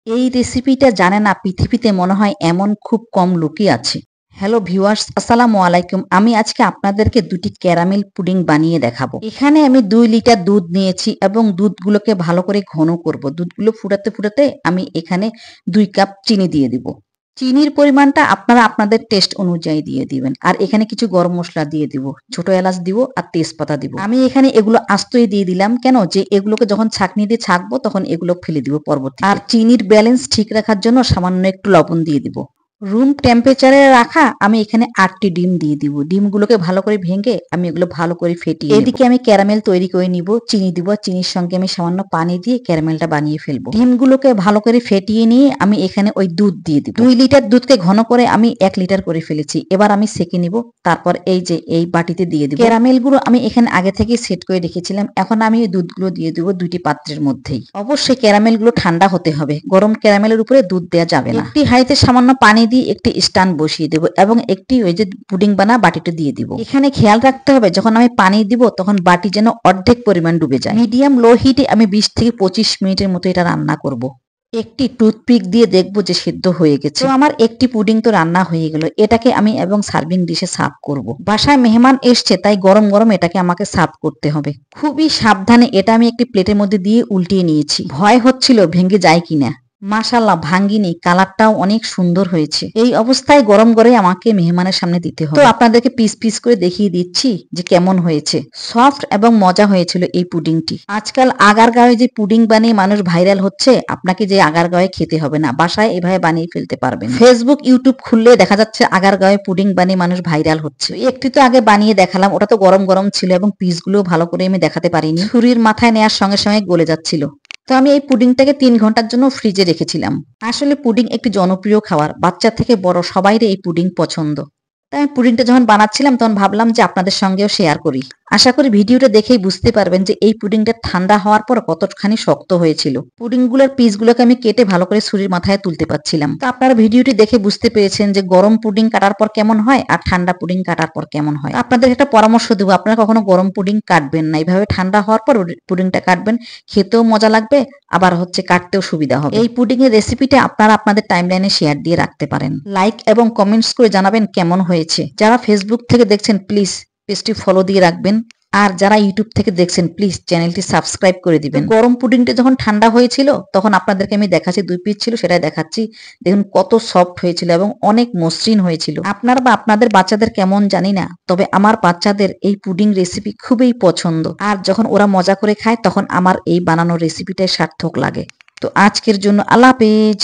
এই রেসিপিটা জানে না পৃথিবীতে মনে হয় এমন খুব কম লোকই আছে। হ্যালো ভিউয়ার্স, আসসালামু আলাইকুম। আমি আজকে আপনাদেরকে দুটি ক্যারামেল পুডিং বানিয়ে দেখাবো। এখানে আমি 2 লিটার দুধ নিয়েছি এবং দুধগুলোকে ভালো করে ঘন করব। দুধগুলো ফুটাতে ফুটাতে আমি এখানে 2 কাপ চিনি দিয়ে দিব। চিনির পরিমাণটা আপনারা আপনাদের টেস্ট অনুযায়ী দিয়ে দিবেন। আর এখানে কিছু গরম মসলা দিয়ে দিব, ছোট এলাচ দিব আর তেজপাতা দিব। আমি এখানে এগুলো আস্তই দিয়ে দিলাম, কেন যে এগুলোকে যখন ছাঁকনি দিয়ে ছাঁকবো তখন এগুলো ফেলে দিব পরবর্তী। আর চিনির ব্যালেন্স ঠিক রাখার জন্য সামান্য একটু লবণ দিয়ে দিব। রুম টেম্পারেচারে রাখা আমি এখানে 8টি ডিম দিয়ে দিব। ডিমগুলোকে ভালো করে ভেঙে আমি এগুলো ভালো করে ফেটিয়ে এদিকে আমি ক্যারামেল তৈরি করে নিব। চিনি দিব, চিনির সঙ্গে আমি সামান্য পানি দিয়ে ক্যারামেলটা বানিয়ে ফেলবো। ডিমগুলোকে ভালো করে ফেটিয়ে নিয়ে আমি এখানে ওই দুধ দিয়ে দিব। 2 লিটার দুধকে ঘন করে আমি 1 লিটার করে ফেলেছি। এবার আমি সেকে নিব, তারপর এই যে এই বাটিতে দিয়ে দিব। ক্যারামেলগুলো আমি এখানে আগে থেকে সেট করে রেখেছিলাম। এখন আমি এই দুধগুলো দিয়ে দিব 2টি পাত্রের মধ্যেই। অবশ্যই ক্যারামেলগুলো ঠান্ডা হতে হবে, গরম ক্যারামেলের উপরে দুধ দেওয়া যাবে না। একটি হাঁড়িতে সামান্য পানি দিয়ে একটি স্ট্যান্ড বসিয়ে দেব এবং একটি ওই যে পুডিং বানা বাটিটা দিয়ে দিব। এখানে খেয়াল রাখতে হবে যখন আমি পানি দিব তখন বাটি যেন অর্ধেক পরিমাণ ডুবে যায়। মিডিয়াম লো হিটে আমি 20 থেকে 25 মিনিটের মতো এটা রান্না করব। একটি টুথপিক দিয়ে দেখবো যে সিদ্ধ হয়ে গেছে। তো আমার একটি পুডিং তো রান্না হয়ে গেল। এটাকে আমি এবং সার্ভিং ডিশে সার্ভ করব। বাসায় মেহমান এসছে, তাই গরম গরম এটাকে আমাকে সার্ভ করতে হবে। খুবই সাবধানে এটা আমি একটি প্লেটের মধ্যে দিয়ে উল্টিয়ে নিয়েছি। ভয় হচ্ছিল ভেঙে যায় কিনা। মাশাআল্লাহ, ভাঙ্গিনি, কালারটাও অনেক সুন্দর হয়েছে। এই অবস্থায় গরম করে আমাকে মেহমানের সামনে দিতে হবে। তো আপনাদেরকে পিস পিস করে দেখিয়ে দিচ্ছি যে কেমন হয়েছে। সফট এবং মজা হয়েছিল এই পুডিংটি। আজকাল আগারগাঁওয়ে যে পুডিং বানিয়ে মানুষ ভাইরাল হচ্ছে, আপনাকে যে আগারগাঁওয়ে খেতে হবে না, বাসায় এভাবে বানিয়ে ফেলতে পারবেন। ফেসবুক ইউটিউব খুললে দেখা যাচ্ছে আগারগাঁওয়ে পুডিং বানিয়ে মানুষ ভাইরাল হচ্ছে। একটি তো আগে বানিয়ে দেখালাম, ওটা তো গরম গরম ছিল এবং পিসগুলো ভালো করে আমি দেখাতে পারিনি। ছুরির মাথায় নেওয়ার সঙ্গে সঙ্গে গলে যাচ্ছিল। তো আমি এই পুডিংটাকে 3 ঘন্টার জন্য ফ্রিজে রেখেছিলাম। আসলে পুডিং একটি জনপ্রিয় খাবার, বাচ্চা থেকে বড় সবাইরই এই পুডিং পছন্দ। তাই আমি পুডিংটা যখন বানাচ্ছিলাম তখন ভাবলাম যে আপনাদের সঙ্গেও শেয়ার করি। আশা করি ভিডিওটা দেখেই বুঝতে পারবেন যে এই পুডিংটা ঠান্ডা হওয়ার পর কতখানি শক্ত হয়েছিল। পুডিংগুলোর পিসগুলোকে আমি কেটে ভালো করে ছুরির মাথায় তুলতে পারছিলাম। তো আপনারা ভিডিওটি দেখে বুঝতে পেরেছেন যে গরম পুডিং কাটার পর কেমন হয় আর ঠান্ডা পুডিং কাটার পর কেমন হয়। আপনাদের একটা পরামর্শ দেবো, আপনারা কখনো গরম পুডিং কাটবেন না, এইভাবে ঠান্ডা হওয়ার পর পুডিংটা কাটবেন। খেতেও মজা লাগবে, আবার কাটতেও সুবিধা হবে। এই পুডিং এর রেসিপিটা আপনারা আপনাদের টাইমলাইনে শেয়ার দিয়ে রাখতে পারেন। লাইক এবং কমেন্টস করে জানাবেন কেমন হয়েছে। যারা ফেসবুক থেকে দেখছেন প্লিজ পেজটি ফলো দিয়ে রাখবেন। আর যারা ইউটিউব থেকে দেখছেন প্লিজ চ্যানেলটি সাবস্ক্রাইব করে দিবেন। গরম পুডিংটা যখন ঠান্ডা হয়েছিল তখন আপনাদেরকে আমি দেখাচ্ছি, 2 পিস ছিল সেটাই দেখাচ্ছি। দেখুন কত সফট হয়েছিল এবং অনেক মসৃণ হয়েছিল। আপনার বা আপনাদের বাচ্চাদের কেমন জানি না, তবে আমার বাচ্চাদের এই পুডিং রেসিপি খুবই পছন্দ। আর যখন ওরা মজা করে খায় তখন আমার এই বানানোর রেসিপিটাই সার্থক লাগে। তো আজকের জন্য আল্লাহ হাফেজ।